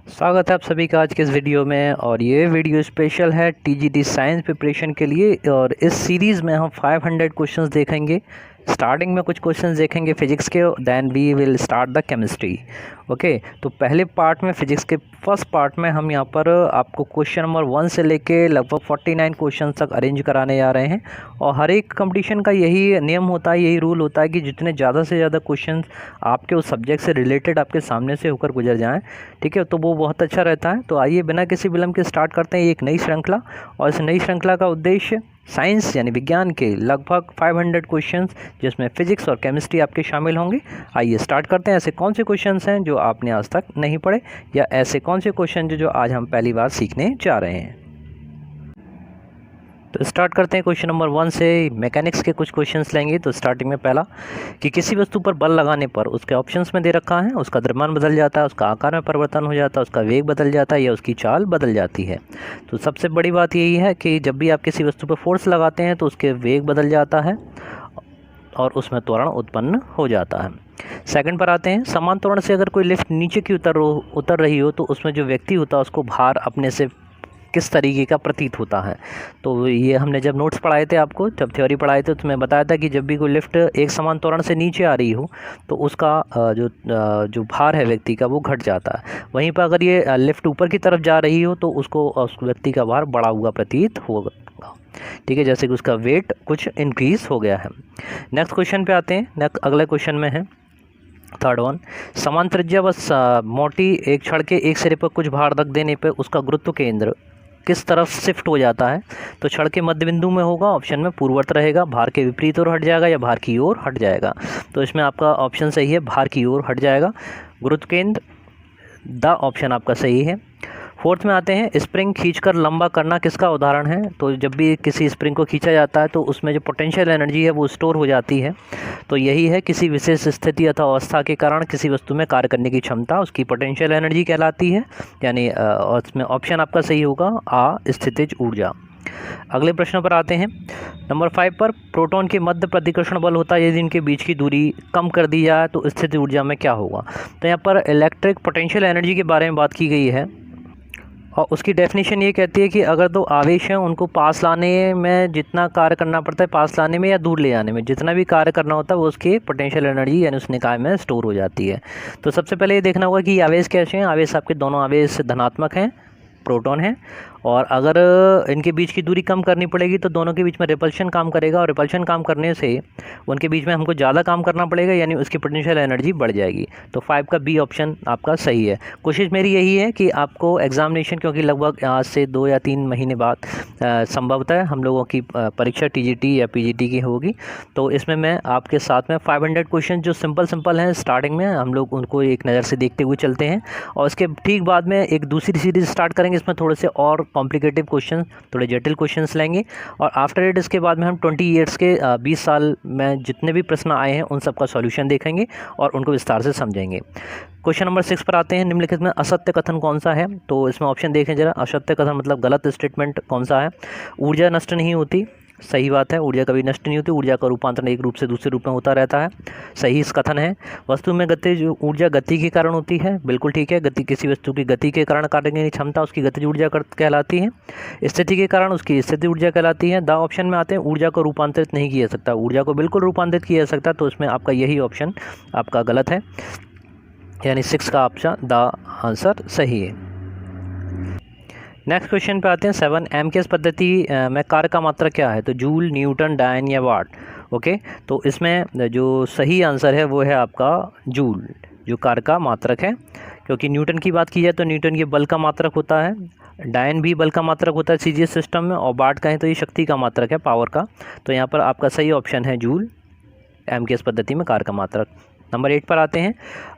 स्वागत है आप सभी का आज के इस वीडियो में। और ये वीडियो स्पेशल है टीजीटी साइंस प्रिपरेशन के लिए। और इस सीरीज़ में हम 500 क्वेश्चंस देखेंगे। स्टार्टिंग में कुछ क्वेश्चंस देखेंगे फिजिक्स के, then we will start the chemistry. Okay, तो पहले पार्ट में फिजिक्स के फर्स्ट पार्ट में हम यहाँ पर आपको क्वेश्चन नंबर 1 से लेके लगभग 49 क्वेश्चन तक अरेंज कराने जा रहे हैं। और हर एक कंपटीशन का यही नियम होता है, यही रूल होता है कि जितने ज़्यादा से ज़्यादा क्वेश्चंस आपके उस सब्जेक्ट से रिलेटेड आपके सामने से होकर गुजर जाएँ, ठीक है, तो वो बहुत अच्छा रहता है। तो आइए बिना किसी विलंब के स्टार्ट करते हैं एक नई श्रृंखला। और इस नई श्रृंखला का उद्देश्य साइंस यानी विज्ञान के लगभग 500 क्वेश्चंस जिसमें फिजिक्स और केमिस्ट्री आपके शामिल होंगे। आइए स्टार्ट करते हैं। ऐसे कौन से क्वेश्चंस हैं जो आपने आज तक नहीं पढ़े, या ऐसे कौन से क्वेश्चन जो आज हम पहली बार सीखने जा रहे हैं। तो स्टार्ट करते हैं क्वेश्चन नंबर 1 से। मैकेनिक्स के कुछ क्वेश्चंस लेंगे। तो स्टार्टिंग में पहला कि किसी वस्तु पर बल लगाने पर उसके ऑप्शंस में दे रखा है उसका द्रव्यमान बदल जाता है, उसका आकार में परिवर्तन हो जाता है, उसका वेग बदल जाता है या उसकी चाल बदल जाती है। तो सबसे बड़ी बात यही है कि जब भी आप किसी वस्तु पर फोर्स लगाते हैं तो उसके वेग बदल जाता है और उसमें त्वरण उत्पन्न हो जाता है। सेकंड पर आते हैं, समान त्वरण से अगर कोई लिफ्ट नीचे की उतर रही हो तो उसमें जो व्यक्ति होता है उसको भार अपने से किस तरीके का प्रतीत होता है। तो ये हमने जब नोट्स पढ़ाए थे आपको, जब थ्योरी पढ़ाए थे, तो मैं बताया था कि जब भी कोई लिफ्ट एक समान त्वरण से नीचे आ रही हो तो उसका जो भार है व्यक्ति का वो घट जाता है। वहीं पर अगर ये लिफ्ट ऊपर की तरफ जा रही हो तो उसको उस व्यक्ति का भार बढ़ा हुआ प्रतीत होगा, ठीक है, जैसे कि उसका वेट कुछ इंक्रीज हो गया है। नेक्स्ट क्वेश्चन पे आते हैं। नेक्स्ट अगले क्वेश्चन में है थर्ड वन, समान त्रिज्या व मोटी एक छड़ के एक सिरे पर कुछ भार रख देने पर उसका गुरुत्व केंद्र किस तरफ शिफ्ट हो जाता है। तो छड़ के मध्य बिंदु में होगा, ऑप्शन में पूर्ववत रहेगा, भार के विपरीत ओर हट जाएगा या भार की ओर हट जाएगा। तो इसमें आपका ऑप्शन सही है, भार की ओर हट जाएगा। गुरुत्व केंद्र द ऑप्शन आपका सही है। फोर्थ में आते हैं, स्प्रिंग खींचकर लंबा करना किसका उदाहरण है। तो जब भी किसी स्प्रिंग को खींचा जाता है तो उसमें जो पोटेंशियल एनर्जी है वो स्टोर हो जाती है। तो यही है, किसी विशेष स्थिति अथवा अवस्था के कारण किसी वस्तु में कार्य करने की क्षमता उसकी पोटेंशियल एनर्जी कहलाती है। यानी उसमें ऑप्शन आपका सही होगा आ, स्थितिज ऊर्जा। अगले प्रश्न पर आते हैं। नंबर 5 पर, प्रोटॉन के मध्य प्रतिकर्षण बल होता है यदि इनके बीच की दूरी कम कर दी जाए तो स्थिति ऊर्जा में क्या होगा। तो यहाँ पर इलेक्ट्रिक पोटेंशियल एनर्जी के बारे में बात की गई है और उसकी डेफिनेशन ये कहती है कि अगर दो आवेश हैं उनको पास लाने में जितना कार्य करना पड़ता है, पास लाने में या दूर ले जाने में जितना भी कार्य करना होता है वो उसके पोटेंशियल एनर्जी यानी उस निकाय में स्टोर हो जाती है। तो सबसे पहले ये देखना होगा कि ये आवेश कैसे हैं। आवेश आपके दोनों आवेश धनात्मक हैं, प्रोटॉन है, और अगर इनके बीच की दूरी कम करनी पड़ेगी तो दोनों के बीच में रिपल्शन काम करेगा और रिपल्शन काम करने से उनके बीच में हमको ज़्यादा काम करना पड़ेगा यानी उसकी पोटेंशियल एनर्जी बढ़ जाएगी। तो 5 का बी ऑप्शन आपका सही है। कोशिश मेरी यही है कि आपको एग्जामिनेशन, क्योंकि लगभग आज से 2 या 3 महीने बाद संभवतः हम लोगों की परीक्षा टीजीटी या पीजीटी की होगी, तो इसमें मैं आपके साथ में 500 क्वेश्चन जो सिंपल हैं स्टार्टिंग में हम लोग उनको एक नज़र से देखते हुए चलते हैं। और उसके ठीक बाद में एक दूसरी सीरीज़ स्टार्ट करेंगे, इसमें थोड़े से और कॉम्प्लिकेटिव क्वेश्चन, थोड़े जटिल क्वेश्चंस लेंगे। और आफ्टर इट इसके बाद में हम 20 ईयर्स के 20 साल में जितने भी प्रश्न आए हैं उन सब का सॉल्यूशन देखेंगे और उनको विस्तार से समझेंगे। क्वेश्चन नंबर 6 पर आते हैं। निम्नलिखित में असत्य कथन कौन सा है। तो इसमें ऑप्शन देखें जरा। असत्य कथन मतलब गलत स्टेटमेंट कौन सा है। ऊर्जा नष्ट नहीं होती, सही बात है, ऊर्जा कभी नष्ट नहीं होती, ऊर्जा का रूपांतरण एक रूप से दूसरे रूप में होता रहता है, सही इस कथन है। वस्तु में गतिज ऊर्जा गति के कारण होती है, बिल्कुल ठीक है, गति किसी वस्तु की गति के कारण कार्य करने की क्षमता उसकी गतिज ऊर्जा कहलाती है, स्थिति के कारण उसकी स्थिति ऊर्जा कहलाती है। द ऑप्शन में आते हैं, ऊर्जा को रूपांतरित नहीं किया जा सकता, ऊर्जा को बिल्कुल रूपांतरित किया जा सकता, तो उसमें आपका यही ऑप्शन आपका गलत है, यानी 6 का ऑप्शन द आंसर सही है। नेक्स्ट क्वेश्चन पे आते हैं 7, एमकेएस पद्धति में कार्य का मात्रक क्या है। तो जूल, न्यूटन, डायन या वाट। ओके, तो इसमें जो सही आंसर है वो है आपका जूल, जो कार्य का मात्रक है। क्योंकि न्यूटन की बात की जाए तो न्यूटन ये बल का मात्रक होता है, डायन भी बल का मात्रक होता है सीजीएस सिस्टम में, और वाट कहें तो ये शक्ति का मात्रक है, पावर का। तो यहाँ पर आपका सही ऑप्शन है जूल, एमकेएस पद्धति में कार्य का मात्रक। नंबर 8 पर आते हैं।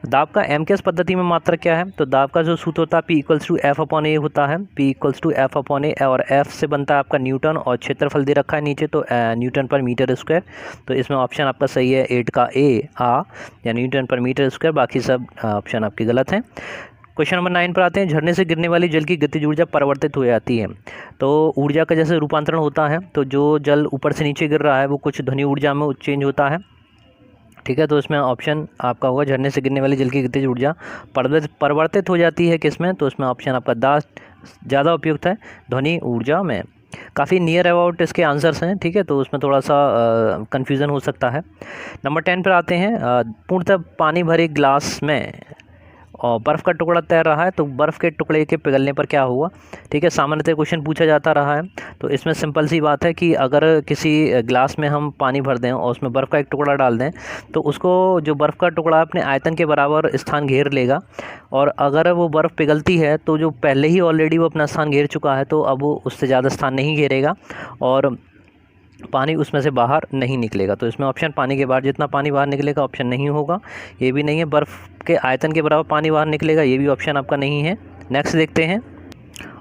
दाब का एमकेएस पद्धति में मात्रक क्या है। तो दाब का जो सूत्र होता है P=F/A होता है, P=F/A, और F से बनता है आपका न्यूटन और क्षेत्रफल दे रखा है नीचे तो न्यूटन पर मीटर स्क्वायर। तो इसमें ऑप्शन आपका सही है 8 का ए आ, या न्यूटन पर मीटर स्क्वायर, बाकी सब ऑप्शन आपके गलत हैं। क्वेश्चन नंबर 9 पर आते हैं। झरने से गिरने वाली जल की गतिज ऊर्जा परिवर्तित हो जाती है। तो ऊर्जा का जैसे रूपांतरण होता है, तो जो जल ऊपर से नीचे गिर रहा है वो कुछ ध्वनि ऊर्जा में चेंज होता है, ठीक है, तो इसमें ऑप्शन आपका होगा झरने से गिरने वाली जल की गतिज ऊर्जा परिवर्तित हो जाती है किसमें, तो इसमें ऑप्शन आपका दा ज़्यादा उपयुक्त है, ध्वनि ऊर्जा में। काफ़ी नियर अबाउट इसके आंसर्स हैं, ठीक है, तो उसमें थोड़ा सा कन्फ्यूज़न हो सकता है। नंबर 10 पर आते हैं, पूर्णतः पानी भरे ग्लास में और बर्फ़ का टुकड़ा तैर रहा है, तो बर्फ़ के टुकड़े के पिघलने पर क्या हुआ। ठीक है, सामान्यतः क्वेश्चन पूछा जाता रहा है, तो इसमें सिंपल सी बात है कि अगर किसी ग्लास में हम पानी भर दें और उसमें बर्फ़ का एक टुकड़ा डाल दें, तो उसको जो बर्फ़ का टुकड़ा अपने आयतन के बराबर स्थान घेर लेगा, और अगर वो बर्फ़ पिघलती है तो जो पहले ही ऑलरेडी वो अपना स्थान घेर चुका है, तो अब वो उससे ज़्यादा स्थान नहीं घेरेगा और पानी उसमें से बाहर नहीं निकलेगा। तो इसमें ऑप्शन पानी के बाहर जितना पानी बाहर निकलेगा ऑप्शन नहीं होगा, ये भी नहीं है। बर्फ़ के आयतन के बराबर पानी बाहर निकलेगा, ये भी ऑप्शन आपका नहीं है। नेक्स्ट देखते हैं,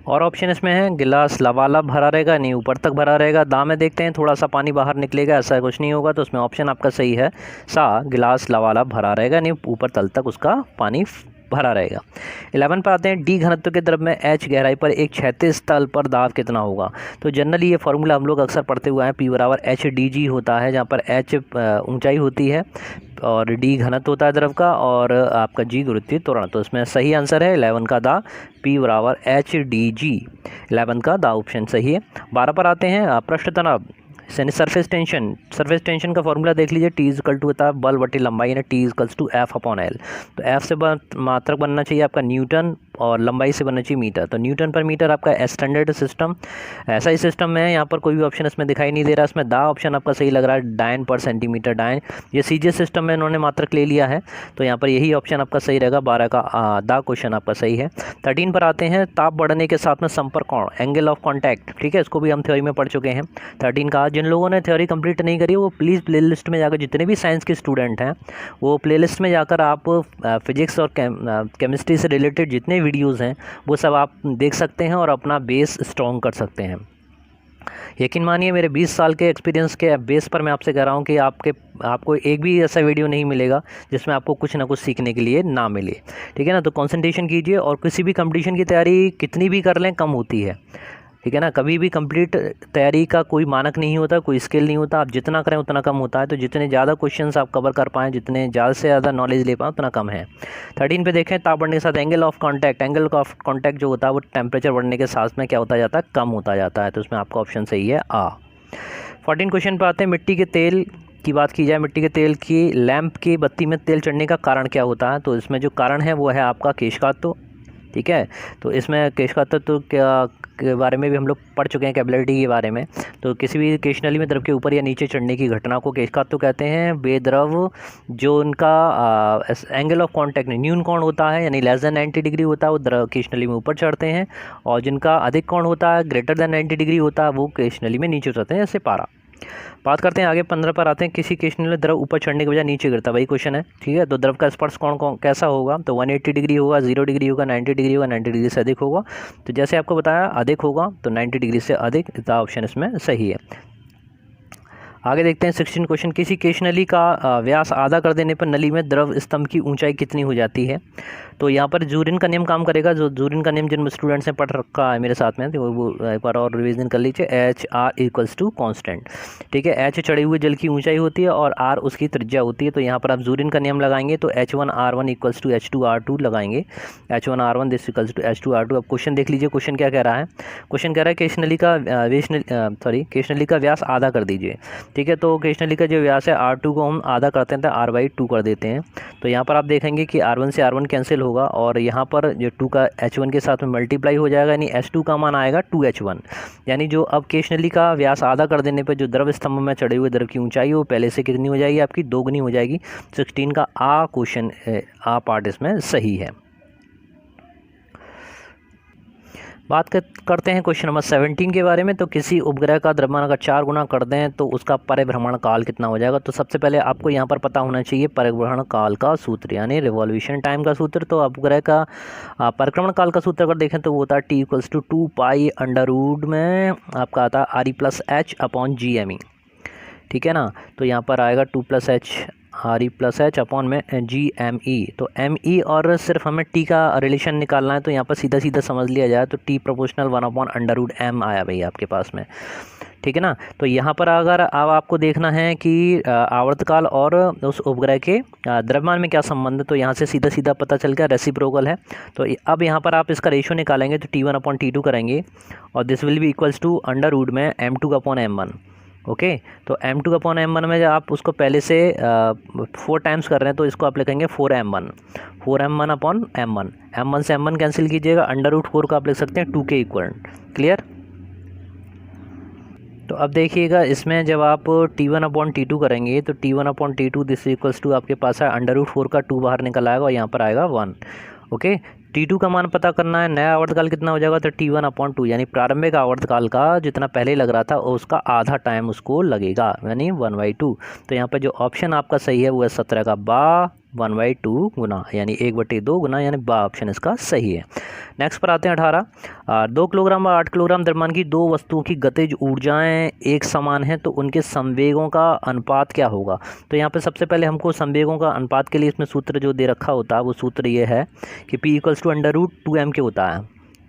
और ऑप्शन इसमें है गिलास लबालब भरा रहेगा, नहीं ऊपर तक भरा रहेगा। दा में देखते हैं थोड़ा सा पानी बाहर निकलेगा, ऐसा कुछ नहीं होगा, तो उसमें ऑप्शन आपका सही है सा, गिलास लबालब भरा रहेगा, नहीं ऊपर तल तक उसका पानी भरा रहेगा। 11 पर आते हैं, डी घनत्व के द्रव में H गहराई पर एक क्षैतिज तल पर दाब कितना होगा। तो जनरली ये फार्मूला हम लोग अक्सर पढ़ते हुए हैं, P बराबर HDG होता है, जहाँ पर H ऊंचाई होती है और D घनत्व होता है द्रव का और आपका G गुरुत्वीय त्वरण। तो इसमें सही आंसर है 11 का दा, P बराबर HDG, 11 का दा ऑप्शन सही है। 12 पर आते हैं, पृष्ठ तनाव यानी सरफेस टेंशन का फॉर्मूला देख लीजिए, टी इजकल टू होता है बल बटे लंबाई, यानी T is equal to F upon L. तो एफ से मात्रक बनना चाहिए आपका न्यूटन और लंबाई से बनना चाहिए मीटर, तो न्यूटन पर मीटर आपका स्टैंडर्ड सिस्टम ऐसा ही सिस्टम है। यहाँ पर कोई भी ऑप्शन इसमें दिखाई नहीं दे रहा, इसमें दा ऑप्शन आपका सही लग रहा है, डायन पर सेंटीमीटर डायन, ये सीजे सिस्टम में इन्होंने मात्रक ले लिया है, तो यहाँ पर यही ऑप्शन आपका सही रहेगा, 12 का दा क्वेश्चन आपका सही है। 13 पर आते हैं, ताप बढ़ने के साथ में संपर्क कोण, एंगल ऑफ कॉन्टैक्ट, ठीक है, इसको भी हम थ्योरी में पढ़ चुके हैं। 13 का, जिन लोगों ने थ्योरी कंप्लीट नहीं करी वो प्लीज़ प्लेलिस्ट में जाकर, जितने भी साइंस के स्टूडेंट हैं वो प्लेलिस्ट में जाकर आप फिजिक्स और केमिस्ट्री से रिलेटेड जितने वीडियोज़ हैं वो सब आप देख सकते हैं और अपना बेस स्ट्रॉन्ग कर सकते हैं। यकीन मानिए मेरे 20 साल के एक्सपीरियंस के बेस पर मैं आपसे कह रहा हूँ कि आपको एक भी ऐसा वीडियो नहीं मिलेगा जिसमें आपको कुछ ना कुछ सीखने के लिए ना मिले, ठीक है ना। तो कंसंट्रेशन कीजिए, और किसी भी कंपटीशन की तैयारी कितनी भी कर लें कम होती है, ठीक है ना। कभी भी कंप्लीट तैयारी का कोई मानक नहीं होता, कोई स्केल नहीं होता, आप जितना करें उतना कम होता है। तो जितने ज़्यादा क्वेश्चंस आप कवर कर पाएँ, जितने ज़्यादा से ज़्यादा नॉलेज ले पाएँ उतना कम है। 13 पे देखें, ताप बढ़ने के साथ एंगल ऑफ कॉन्टैक्ट जो होता है वो टेम्परेचर बढ़ने के साथ में क्या होता जाता है, कम होता जाता है, तो उसमें आपका ऑप्शन सही है आ। 14 क्वेश्चन पर आते हैं, मिट्टी के तेल की बात की जाए, मिट्टी के तेल की लैंप की बत्ती में तेल चढ़ने का कारण क्या होता है। तो इसमें जो कारण है वो है आपका केशकात्व, ठीक है। तो इसमें केशकात्व के बारे में भी हम लोग पढ़ चुके हैं, कैपिलरिटी के बारे में। तो किसी भी केशनली में द्रव के ऊपर या नीचे चढ़ने की घटना को केशकात्व कहते हैं। वे द्रव जो उनका एंगल ऑफ कॉन्टैक्ट न्यून कोण होता है, यानी लेस देन 90 डिग्री होता है, वो द्रव केशनली में ऊपर चढ़ते हैं, और जिनका अधिक कोण होता है, ग्रेटर देन 90 डिग्री होता है, वो केशनली में नीचे उतरते हैं, जैसे पारा। बात करते हैं आगे, 15 पर आते हैं, किसी केशनली में द्रव ऊपर चढ़ने के बजाय नीचे गिरता है, वही क्वेश्चन है, ठीक है। तो द्रव का स्पर्श कोण कैसा होगा, तो 180 डिग्री होगा, 0 डिग्री होगा, 90 डिग्री होगा, 90 डिग्री से अधिक होगा। तो जैसे आपको बताया अधिक होगा, तो 90 डिग्री से अधिक, इसका ऑप्शन इसमें सही है। आगे देखते हैं 16 क्वेश्चन, किसी केशनली का व्यास आधा कर देने पर नली में द्रव स्तंभ की ऊंचाई कितनी हो जाती है। तो यहाँ पर जूरिन का नियम काम करेगा, जो जूरिन का नियम जिन स्टूडेंट्स ने पढ़ रखा है मेरे साथ में, तो वो एक बार और रिवीजन कर लीजिए। HR इक्वल्स टू कॉन्स्टेंट, ठीक है। H चढ़े हुए जल की ऊंचाई होती है और R उसकी त्रिज्या होती है। तो यहाँ पर आप जूरिन का नियम लगाएंगे तो H1R1 इक्वल्स टू H2R2 लगाएंगे, H1R1 this equals to H2R2। अब क्वेश्चन देख लीजिए, क्वेश्चन क्या कह रहा है। क्वेश्चन कह रहा है केशनली का व्यास आधा कर दीजिए, ठीक है। तो केशनली का जो व्यास है R2 को हम आधा करते हैं तो R/2 कर देते हैं। तो यहाँ पर आप देखेंगे कि R1 से R1 कैंसिल होगा, और यहाँ पर जो 2 का H1 के साथ में मल्टीप्लाई हो जाएगा, यानी H2 का मान आएगा 2H1। यानी जो अब केशनली का व्यास आधा कर देने पर जो द्रव स्तंभ में चढ़े हुए द्रव की ऊंचाई वो पहले से कितनी हो जाएगी, आपकी दोगुनी हो जाएगी। 16 का आ क्वेश्चन, आ पार्ट इसमें सही है। बात करते हैं क्वेश्चन नंबर 17 के बारे में। तो किसी उपग्रह का द्रव्यमान अगर 4 गुना कर दें तो उसका परिभ्रमण काल कितना हो जाएगा। तो सबसे पहले आपको यहाँ पर पता होना चाहिए परिभ्रमण काल का सूत्र, यानी रिवॉल्यूशन टाइम का सूत्र। तो उपग्रह का परिक्रमण काल का सूत्र अगर देखें तो वो होता है T इक्वल्स टू 2π में आपका आता है RE+H/GME, ठीक है ना। तो यहाँ पर आएगा 2+H RE+H/GME। तो ME और सिर्फ हमें T का रिलेशन निकालना है, तो यहाँ पर सीधा सीधा समझ लिया जाए तो T प्रोपोर्शनल 1/√m आया भाई आपके पास में, ठीक है ना। तो यहाँ पर अगर अब आपको देखना है कि आवर्तकाल और उस उपग्रह के द्रव्यमान में क्या संबंध है, तो यहाँ से सीधा सीधा पता चल गया रेसिप्रोकल है। तो अब यहाँ पर आप इसका रेशियो निकालेंगे तो T1/T2 करेंगे और this will be equals to under root में m2/m1। ओके, तो m2/m1 में जब आप उसको पहले से 4 टाइम्स कर रहे हैं तो इसको आप लिखेंगे 4m1 4m1/m1। m1 से m1 कैंसिल कीजिएगा, अंडर रूट 4 का आप लिख सकते हैं 2 के इक्वल। क्लियर। तो अब देखिएगा इसमें जब आप T1/T2 करेंगे तो T1/T2 दिस इक्वल्स टू आपके पास है अंडर रूट 4 का 2 बाहर निकल आएगा और यहाँ पर आएगा 1। ओके, T2 का मान पता करना है, नया आवर्तकाल कितना हो जाएगा, तो T1/2 यानी प्रारंभिक आवर्तकाल का जितना पहले लग रहा था उसका आधा टाइम उसको लगेगा, यानी 1/2। तो यहाँ पर जो ऑप्शन आपका सही है वो है 17 का बा 1/2 गुना, यानी 1/2 गुना, यानी बा ऑप्शन इसका सही है। नेक्स्ट पर आते हैं 18। 2 किलोग्राम और 8 किलोग्राम द्रव्यमान की दो वस्तुओं की गतिज ऊर्जाएं एक समान हैं तो उनके संवेगों का अनुपात क्या होगा। तो यहाँ पे सबसे पहले हमको संवेगों का अनुपात के लिए इसमें सूत्र जो दे रखा होता है वो सूत्र ये है कि P = √2m के होता है।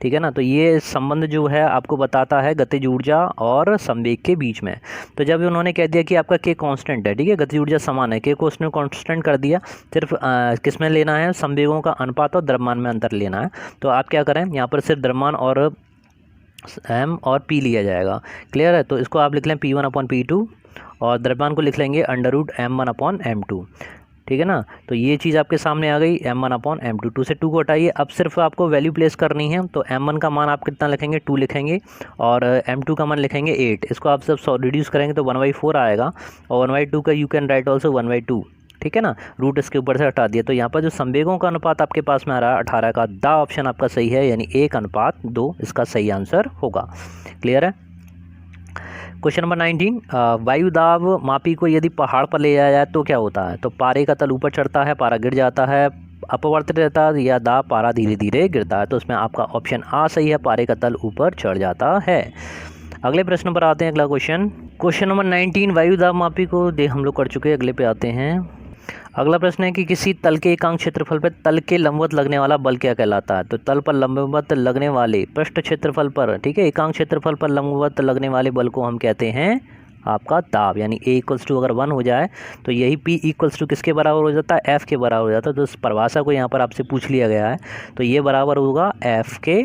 ठीक है ना। तो ये संबंध जो है आपको बताता है गतिज ऊर्जा और संवेग के बीच में। तो जब उन्होंने कह दिया कि आपका के कांस्टेंट है, ठीक है, गतिज ऊर्जा समान है, के को उसने कांस्टेंट कर दिया, सिर्फ किस में लेना है, संवेगों का अनुपात और द्रव्यमान में अंतर लेना है। तो आप क्या करें, यहाँ पर सिर्फ द्रव्यमान और m और p लिया जाएगा। क्लियर है। तो इसको आप लिख लें P1/P2 और द्रव्यमान को लिख लेंगे √m1/m2। ठीक है ना। तो ये चीज़ आपके सामने आ गई m1/m2। 2 से 2 को हटाइए, अब सिर्फ आपको वैल्यू प्लेस करनी है। तो m1 का मान आप कितना लिखेंगे, 2 लिखेंगे और m2 का मान लिखेंगे 8। इसको आप सब रिड्यूस करेंगे तो 1/4 आएगा और 1/2 का यू कैन राइट ऑल्सो 1/2। ठीक है ना, रूट इसके ऊपर से हटा दिया। तो यहाँ पर जो संवेगों का अनुपात आपके पास में आ रहा है 18 का दा ऑप्शन आपका सही है, यानी 1/2 इसका सही आंसर होगा। क्लियर है। Question number 19। वायु दाब मापी को यदि पहाड़ पर ले जाया जाए तो क्या होता है। तो पारे का तल ऊपर चढ़ता है, पारा गिर जाता है, अपवर्तित रहता है, या दाब पारा धीरे धीरे गिरता है। तो इसमें आपका ऑप्शन आ सही है, पारे का तल ऊपर चढ़ जाता है। अगले प्रश्न पर आते हैं। अगला क्वेश्चन नंबर 19 वायु दाब मापी को हम लोग कर चुके हैं। अगले पे आते हैं। अगला प्रश्न है कि किसी तल के एकांक क्षेत्रफल पर तल के लंबवत लगने वाला बल क्या कहलाता है। तो तल पर लंबवत लगने वाले पृष्ठ क्षेत्रफल पर, ठीक है, एकांक क्षेत्रफल पर लंबवत लगने वाले बल को हम कहते हैं आपका दाब, यानी A = अगर 1 हो जाए तो यही P = किसके बराबर हो जाता है, F के बराबर हो जाता है। तो इस परिभाषा को यहाँ पर आपसे पूछ लिया गया है, तो ये बराबर होगा F के,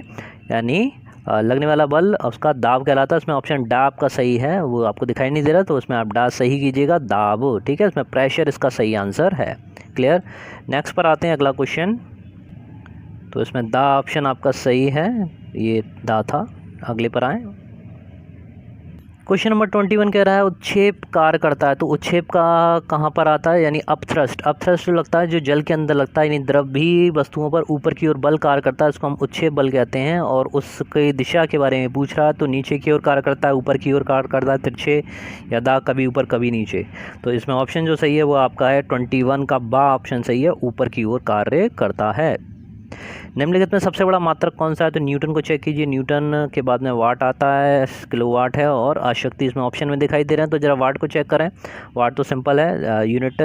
यानी लगने वाला बल उसका दाब कहलाता है। इसमें ऑप्शन डा आपका सही है, वो आपको दिखाई नहीं दे रहा, तो उसमें आप डा सही कीजिएगा, दाब। ठीक है, इसमें प्रेशर इसका सही आंसर है। क्लियर। नेक्स्ट पर आते हैं। अगला क्वेश्चन, तो इसमें दा ऑप्शन आपका सही है, ये दा था। अगले पर आएँ। क्वेश्चन नंबर 21 कह रहा है उच्छेप कार्य करता है। तो उच्छेप का कहाँ पर आता है, यानी अपथ्रस्ट। अपथ्रस्ट जो लगता है जो जल के अंदर लगता है, यानी द्रवी वस्तुओं पर ऊपर की ओर बल कार्य करता है, उसको हम उच्छेप बल कहते हैं। और उसकी दिशा के बारे में पूछ रहा है, तो नीचे की ओर कार्य करता है, ऊपर की ओर कार्य करता है, तिरछे या दा, कभी ऊपर कभी नीचे। तो इसमें ऑप्शन जो सही है वो आपका है 21 का बा ऑप्शन सही है, ऊपर की ओर कार्य करता है। निम्नलिखित में सबसे बड़ा मात्रक कौन सा है। तो न्यूटन को चेक कीजिए, न्यूटन के बाद में वाट आता है, किलोवाट है, और अशक्ति इसमें ऑप्शन में दिखाई दे रहे हैं। तो जरा वाट को चेक करें। वाट तो सिंपल है, यूनिट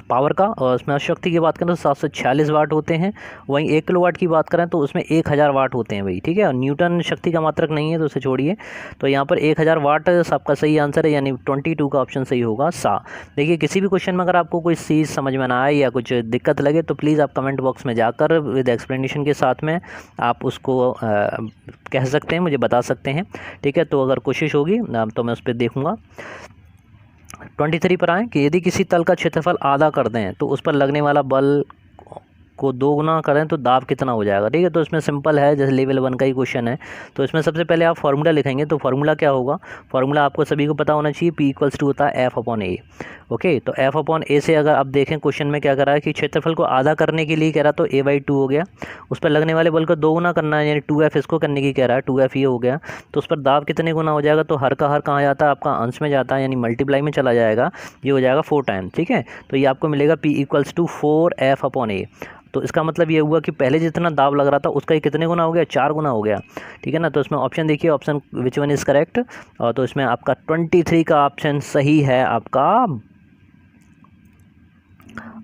पावर का, और उसमें अशक्ति की बात करें तो 746 वाट होते हैं। वहीं 1 किलोवाट की बात करें तो उसमें 1000 वाट होते हैं भाई। ठीक है, और न्यूटन शक्ति का मात्रक नहीं है तो उसे छोड़िए। तो यहाँ पर 1000 वाट सबका सही आंसर है, यानी 22 का ऑप्शन सही होगा, सा। देखिए, किसी भी क्वेश्चन में अगर आपको कोई चीज़ समझ में ना आए या कुछ दिक्कत लगे तो प्लीज़ आप कमेंट बॉक्स में जाकर विद एक्सप्लेनेशन के साथ में आप उसको कह सकते हैं, मुझे बता सकते हैं। ठीक है, तो अगर कोशिश होगी तो मैं उस पर देखूँगा। 23 पर आएँ कि यदि किसी तल का क्षेत्रफल आधा कर दें तो उस पर लगने वाला बल को 2 गुना करें तो दाब कितना हो जाएगा। ठीक है, तो इसमें सिंपल है, जैसे लेवल 1 का ही क्वेश्चन है। तो इसमें सबसे पहले आप फार्मूला लिखेंगे। तो फार्मूला क्या होगा, फार्मूला आपको सभी को पता होना चाहिए, P = होता है F/A। ओके, तो F/A से अगर आप देखें क्वेश्चन में क्या कर रहा है कि क्षेत्रफल को आधा करने के लिए कह रहा, तो A/2 हो गया। उस पर लगने वाले बल को 2 गुना करना है, यानी 2F इसको करने की कह रहा है, 2F ये हो गया। तो उस पर दाब कितने गुना हो जाएगा, तो हर का हर कहाँ जाता है, आपका अंश में जाता है, यानी मल्टीप्लाई में चला जाएगा, ये हो जाएगा 4 टाइम। ठीक है, तो ये आपको मिलेगा P = 4F/A। तो इसका मतलब ये हुआ कि पहले जितना दाब लग रहा था उसका ये कितने गुना हो गया, 4 गुना हो गया। ठीक है ना। तो इसमें ऑप्शन देखिए, option which one is correct. और तो इसमें आपका 23 का ऑप्शन सही है,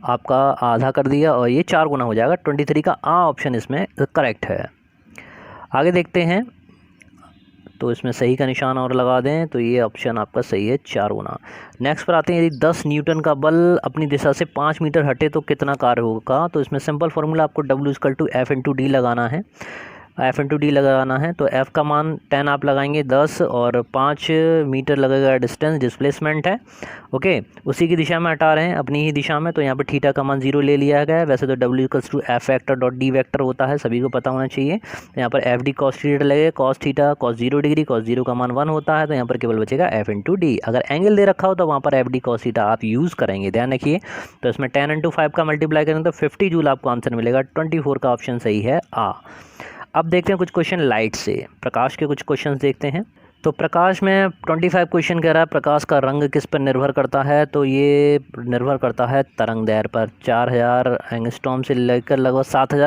आपका आधा कर दिया और ये 4 गुना हो जाएगा। 23 का आ ऑप्शन इसमें करेक्ट है। आगे देखते हैं। तो इसमें सही का निशान और लगा दें, तो ये ऑप्शन आपका सही है 4 गुना। नेक्स्ट पर आते हैं, यदि 10 न्यूटन का बल अपनी दिशा से 5 मीटर हटे तो कितना कार्य होगा। तो इसमें सिंपल फार्मूला आपको W=F/d लगाना है। F/d लगाना है तो F का मान 10 आप लगाएंगे 10 और 5 मीटर लगेगा डिस्टेंस, डिस्प्लेसमेंट है। ओके, उसी की दिशा में हटा रहे हैं, अपनी ही दिशा में, तो यहाँ पे थीटा का मान 0 ले लिया गया है। वैसे तो W=F⁻⋅D वेक्टर होता है, सभी को पता होना चाहिए। तो यहाँ पर FD cos थीटा लगेगा, cos theta cos 0 degree, cos 0 का मान 1 होता है, तो यहाँ पर केवल बचेगा F/d। अगर एंगल दे रखा हो तो वहाँ पर FD cos थीटा आप यूज़ करेंगे, ध्यान रखिए। तो इसमें 10 × 5 का मल्टीप्लाई करेंगे तो 50 जूल आपको आंसर मिलेगा। 24 का ऑप्शन सही है आ। अब देखते हैं कुछ क्वेश्चन लाइट से, प्रकाश के कुछ क्वेश्चन देखते हैं। तो प्रकाश में 25 क्वेश्चन कह रहा है, प्रकाश का रंग किस पर निर्भर करता है। तो ये निर्भर करता है तरंग दैर्ध्य पर। 4000 एंगस्ट्रॉम से लेकर लगभग 7000